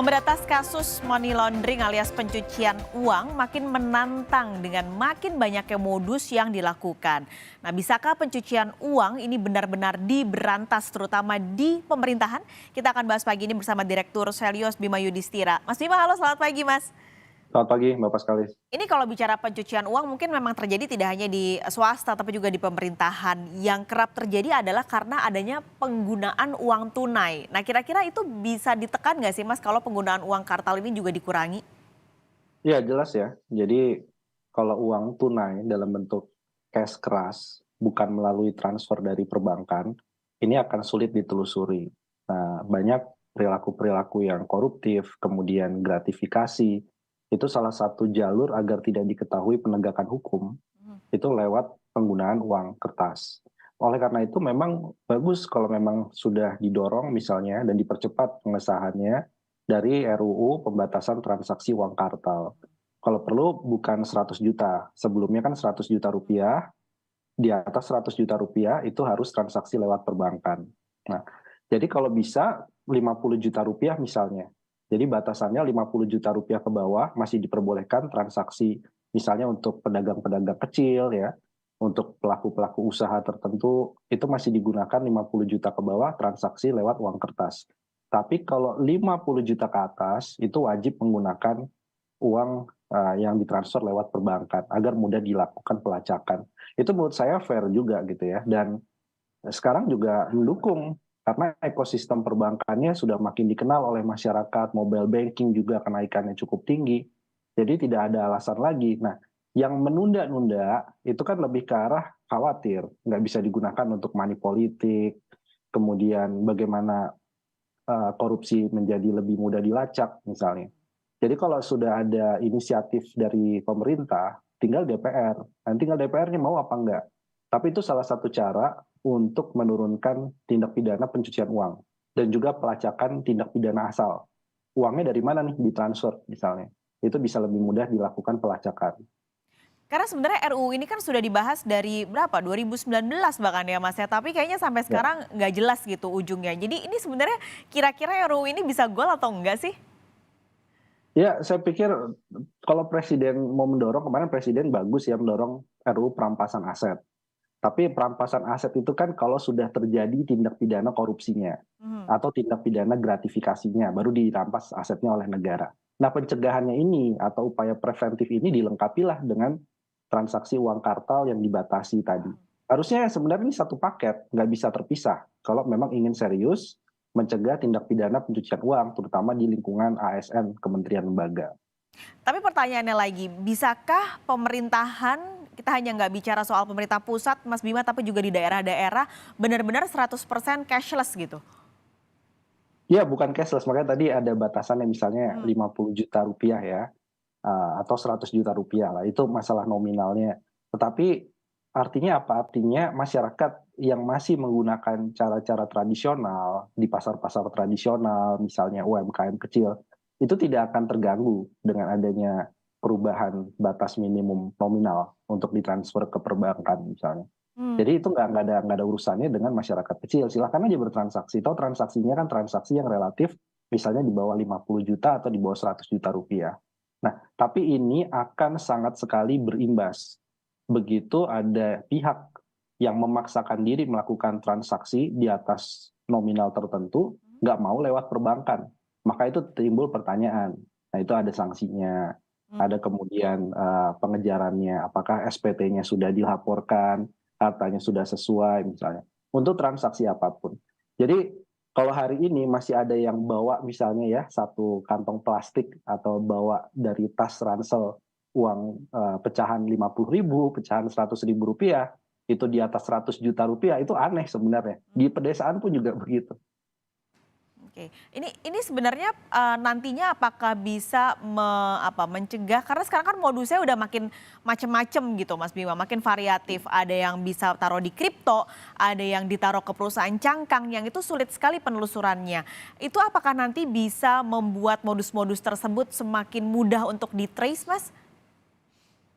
Memberantas kasus money laundering alias pencucian uang makin menantang dengan makin banyaknya modus yang dilakukan. Nah, bisakah pencucian uang ini benar-benar diberantas terutama di pemerintahan? Kita akan bahas pagi ini bersama Direktur Selyos Bima Yudhistira. Mas Bima, halo selamat pagi Mas. Selamat pagi, Bapak sekali. Ini kalau bicara pencucian uang mungkin memang terjadi tidak hanya di swasta tapi juga di pemerintahan. Yang kerap terjadi adalah karena adanya penggunaan uang tunai. Nah, kira-kira itu bisa ditekan nggak sih Mas kalau penggunaan uang kartal ini juga dikurangi? Iya, jelas ya. Jadi kalau uang tunai dalam bentuk cash keras, bukan melalui transfer dari perbankan, ini akan sulit ditelusuri. Nah, banyak perilaku-perilaku yang koruptif, kemudian gratifikasi, itu salah satu jalur agar tidak diketahui penegakan hukum, itu lewat penggunaan uang kertas. Oleh karena itu memang bagus kalau memang sudah didorong misalnya dan dipercepat pengesahannya dari RUU pembatasan transaksi uang kartal. Kalau perlu bukan 100 juta, sebelumnya kan 100 juta rupiah, di atas 100 juta rupiah itu harus transaksi lewat perbankan. Nah, jadi kalau bisa 50 juta rupiah misalnya, jadi batasannya 50 juta rupiah ke bawah masih diperbolehkan transaksi misalnya untuk pedagang-pedagang kecil ya, untuk pelaku-pelaku usaha tertentu itu masih digunakan 50 juta ke bawah transaksi lewat uang kertas. Tapi kalau 50 juta ke atas itu wajib menggunakan uang yang ditransfer lewat perbankan agar mudah dilakukan pelacakan. Itu menurut saya fair juga gitu ya. Dan sekarang juga mendukung karena ekosistem perbankannya sudah makin dikenal oleh masyarakat, mobile banking juga kenaikannya cukup tinggi. Jadi tidak ada alasan lagi. Nah, yang menunda-nunda itu kan lebih ke arah khawatir, nggak bisa digunakan untuk money politik, kemudian bagaimana korupsi menjadi lebih mudah dilacak misalnya. Jadi kalau sudah ada inisiatif dari pemerintah, tinggal DPR. Dan tinggal DPR-nya mau apa enggak. Tapi itu salah satu cara untuk menurunkan tindak pidana pencucian uang. Dan juga pelacakan tindak pidana asal. Uangnya dari mana nih ditransfer misalnya. Itu bisa lebih mudah dilakukan pelacakan. Karena sebenarnya RUU ini kan sudah dibahas dari berapa? 2019 bahkan ya Mas ya. Tapi kayaknya sampai Ya. sekarang nggak jelas gitu ujungnya. Jadi ini sebenarnya kira-kira RUU ini bisa gol atau enggak sih? Ya, saya pikir kalau presiden mau mendorong, kemarin presiden bagus ya mendorong RUU perampasan aset. Tapi perampasan aset itu kan kalau sudah terjadi tindak pidana korupsinya Mhm. atau tindak pidana gratifikasinya, baru dirampas asetnya oleh negara. Nah, pencegahannya ini atau upaya preventif ini dilengkapilah dengan transaksi uang kartal yang dibatasi tadi. Harusnya sebenarnya ini satu paket, nggak bisa terpisah. Kalau memang ingin serius mencegah tindak pidana pencucian uang, terutama di lingkungan ASN, kementerian lembaga. Tapi pertanyaannya lagi, bisakah pemerintahan, kita hanya nggak bicara soal pemerintah pusat Mas Bima, tapi juga di daerah-daerah benar-benar 100% cashless gitu? Ya, bukan cashless, makanya tadi ada batasannya misalnya Hmm. 50 juta rupiah ya, atau 100 juta rupiah lah, itu masalah nominalnya. Tetapi artinya apa? Artinya masyarakat yang masih menggunakan cara-cara tradisional di pasar-pasar tradisional, misalnya UMKM kecil, itu tidak akan terganggu dengan adanya perubahan batas minimum nominal untuk ditransfer ke perbankan misalnya. Hmm. Jadi itu nggak ada urusannya dengan masyarakat kecil, silakan aja bertransaksi, toh transaksinya kan transaksi yang relatif misalnya di bawah 50 juta atau di bawah 100 juta rupiah. Nah, tapi ini akan sangat sekali berimbas. Begitu ada pihak yang memaksakan diri melakukan transaksi di atas nominal tertentu, nggak mau lewat perbankan. Maka itu timbul pertanyaan. Nah, itu ada sanksinya, Hmm. ada kemudian pengejarannya, apakah SPT-nya sudah dilaporkan, hartanya sudah sesuai misalnya, untuk transaksi apapun. Jadi kalau hari ini masih ada yang bawa misalnya ya satu kantong plastik atau bawa dari tas ransel uang pecahan 50.000, pecahan 100.000 rupiah, itu di atas 100 juta rupiah, itu aneh sebenarnya. Di pedesaan pun juga begitu. Oke, ini sebenarnya, nantinya apakah bisa mencegah karena sekarang kan modusnya udah makin macem-macem gitu Mas Bima, makin variatif. Ada yang bisa taruh di kripto, ada yang ditaruh ke perusahaan cangkang yang itu sulit sekali penelusurannya. Itu apakah nanti bisa membuat modus-modus tersebut semakin mudah untuk di-trace Mas?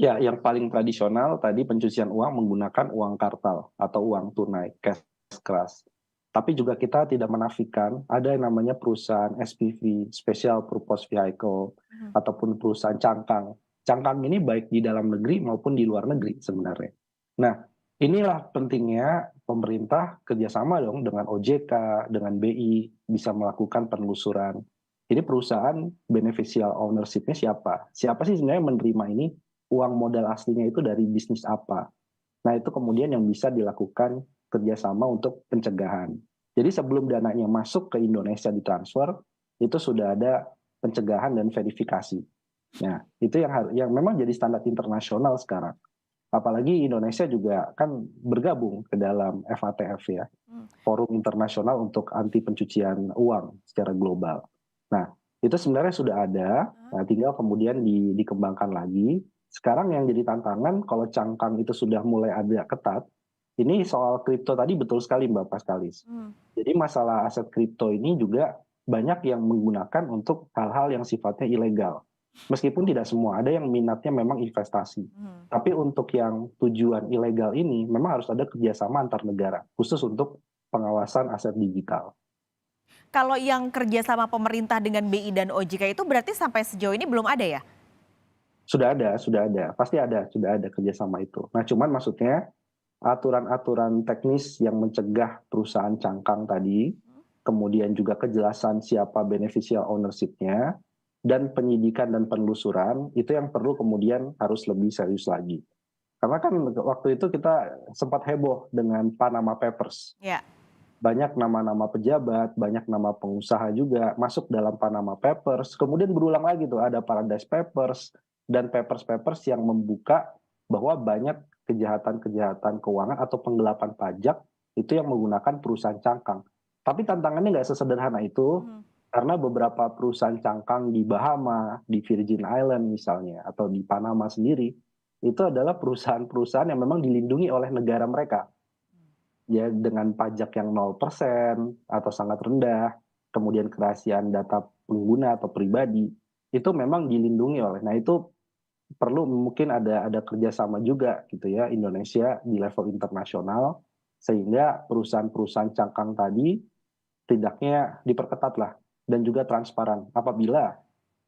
Ya, yang paling tradisional tadi pencucian uang menggunakan uang kartal atau uang tunai, cash keras. Tapi juga kita tidak menafikan ada yang namanya perusahaan SPV, Special Purpose Vehicle, Mhm. ataupun perusahaan cangkang. Cangkang ini baik di dalam negeri maupun di luar negeri sebenarnya. Nah, inilah pentingnya pemerintah kerjasama dong dengan OJK, dengan BI, bisa melakukan penelusuran. Ini perusahaan beneficial ownership-nya siapa? Siapa sih sebenarnya yang menerima ini? Uang modal aslinya itu dari bisnis apa? Nah, itu kemudian yang bisa dilakukan kerjasama untuk pencegahan. Jadi sebelum dananya masuk ke Indonesia ditransfer, itu sudah ada pencegahan dan verifikasi. Nah, itu yang memang jadi standar internasional sekarang. Apalagi Indonesia juga kan bergabung ke dalam FATF ya, Mmm. Forum Internasional untuk Anti Pencucian Uang secara global. Nah, itu sebenarnya sudah ada, nah tinggal kemudian dikembangkan lagi. Sekarang yang jadi tantangan kalau cangkang itu sudah mulai ada ketat, ini soal kripto tadi betul sekali Mbak Paskalis. Mmm. Jadi masalah aset kripto ini juga banyak yang menggunakan untuk hal-hal yang sifatnya ilegal. Meskipun tidak semua, ada yang minatnya memang investasi. Mhm. Tapi untuk yang tujuan ilegal ini memang harus ada kerjasama antar negara, khusus untuk pengawasan aset digital. Kalau yang kerja sama pemerintah dengan BI dan OJK itu berarti sampai sejauh ini belum ada ya? Sudah ada, pasti ada, sudah ada kerjasama itu. Nah, cuman maksudnya aturan-aturan teknis yang mencegah perusahaan cangkang tadi, kemudian juga kejelasan siapa beneficial ownership-nya, dan penyidikan dan penelusuran, itu yang perlu kemudian harus lebih serius lagi. Karena kan waktu itu kita sempat heboh dengan Panama Papers. Ya. Banyak nama-nama pejabat, banyak nama pengusaha juga masuk dalam Panama Papers. Kemudian berulang lagi tuh ada Paradise Papers dan papers-papers yang membuka bahwa banyak kejahatan-kejahatan keuangan atau penggelapan pajak itu yang menggunakan perusahaan cangkang. Tapi tantangannya nggak sesederhana itu, Mhm. karena beberapa perusahaan cangkang di Bahama, di Virgin Island misalnya, atau di Panama sendiri, itu adalah perusahaan-perusahaan yang memang dilindungi oleh negara mereka. Ya dengan pajak yang 0% atau sangat rendah, kemudian kerahasiaan data pengguna atau pribadi, itu memang dilindungi oleh. Nah, itu perlu mungkin ada kerjasama juga gitu ya Indonesia di level internasional, sehingga perusahaan-perusahaan cangkang tadi tidaknya diperketat lah dan juga transparan apabila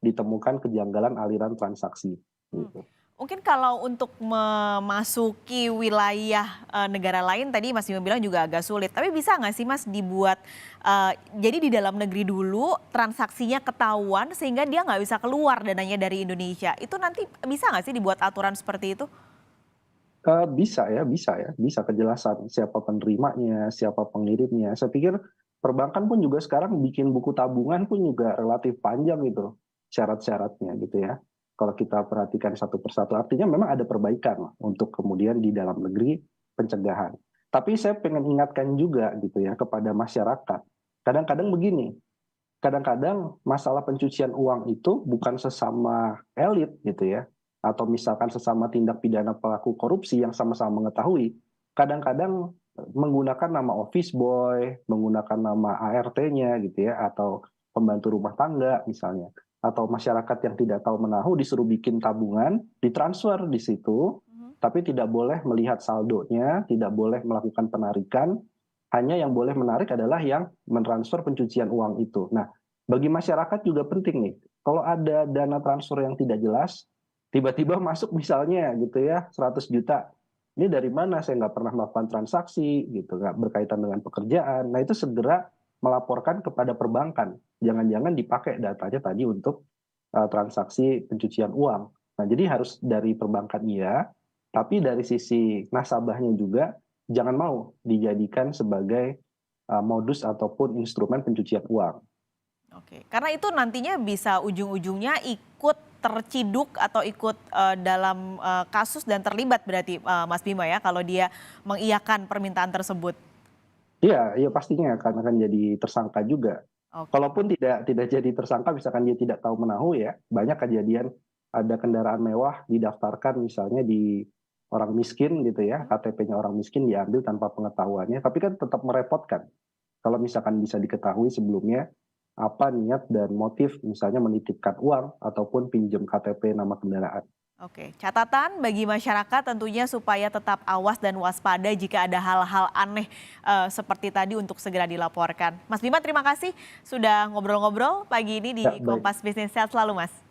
ditemukan kejanggalan aliran transaksi Mmm. gitu. Mungkin kalau untuk memasuki wilayah, negara lain tadi Mas Bima bilang juga agak sulit, tapi bisa nggak sih Mas dibuat, jadi di dalam negeri dulu transaksinya ketahuan sehingga dia nggak bisa keluar dananya dari Indonesia, itu nanti bisa nggak sih dibuat aturan seperti itu? Bisa kejelasan siapa penerimanya, siapa pengirimnya. Saya pikir perbankan pun juga sekarang bikin buku tabungan pun juga relatif panjang gitu, syarat-syaratnya gitu ya. Kalau kita perhatikan satu persatu, artinya memang ada perbaikan lah untuk kemudian di dalam negeri pencegahan. Tapi saya pengen ingatkan juga gitu ya kepada masyarakat. Kadang-kadang begini, kadang-kadang masalah pencucian uang itu bukan sesama elit gitu ya, atau misalkan sesama tindak pidana pelaku korupsi yang sama-sama mengetahui, kadang-kadang menggunakan nama office boy, menggunakan nama ART-nya gitu ya, atau pembantu rumah tangga misalnya, atau masyarakat yang tidak tahu menahu disuruh bikin tabungan, ditransfer di situ, Mhm. tapi tidak boleh melihat saldonya, tidak boleh melakukan penarikan, hanya yang boleh menarik adalah yang mentransfer pencucian uang itu. Nah, bagi masyarakat juga penting nih, kalau ada dana transfer yang tidak jelas, tiba-tiba masuk misalnya gitu ya 100 juta, ini dari mana saya nggak pernah melakukan transaksi gitu, nggak berkaitan dengan pekerjaan. Nah itu segera melaporkan kepada perbankan, jangan-jangan dipakai datanya tadi untuk transaksi pencucian uang. Nah jadi harus dari perbankan iya, tapi dari sisi nasabahnya juga jangan mau dijadikan sebagai modus ataupun instrumen pencucian uang. Oke, karena itu nantinya bisa ujung-ujungnya ikut terciduk atau ikut, dalam, kasus dan terlibat berarti, Mas Bima ya kalau dia mengiyakan permintaan tersebut? Iya iya pastinya akan jadi tersangka juga. Oke. Kalaupun tidak jadi tersangka misalkan dia tidak tahu menahu ya, banyak kejadian ada kendaraan mewah didaftarkan misalnya di orang miskin gitu ya, Mhm. KTP-nya orang miskin diambil tanpa pengetahuannya, tapi kan tetap merepotkan. Kalau misalkan bisa diketahui sebelumnya apa niat dan motif misalnya menitipkan uang ataupun pinjam KTP nama kendaraan. Oke, catatan bagi masyarakat tentunya supaya tetap awas dan waspada jika ada hal-hal aneh seperti tadi untuk segera dilaporkan. Mas Bima, terima kasih sudah ngobrol-ngobrol pagi ini di Ya, baik. Kompas Bisnis. Sehat selalu, Mas.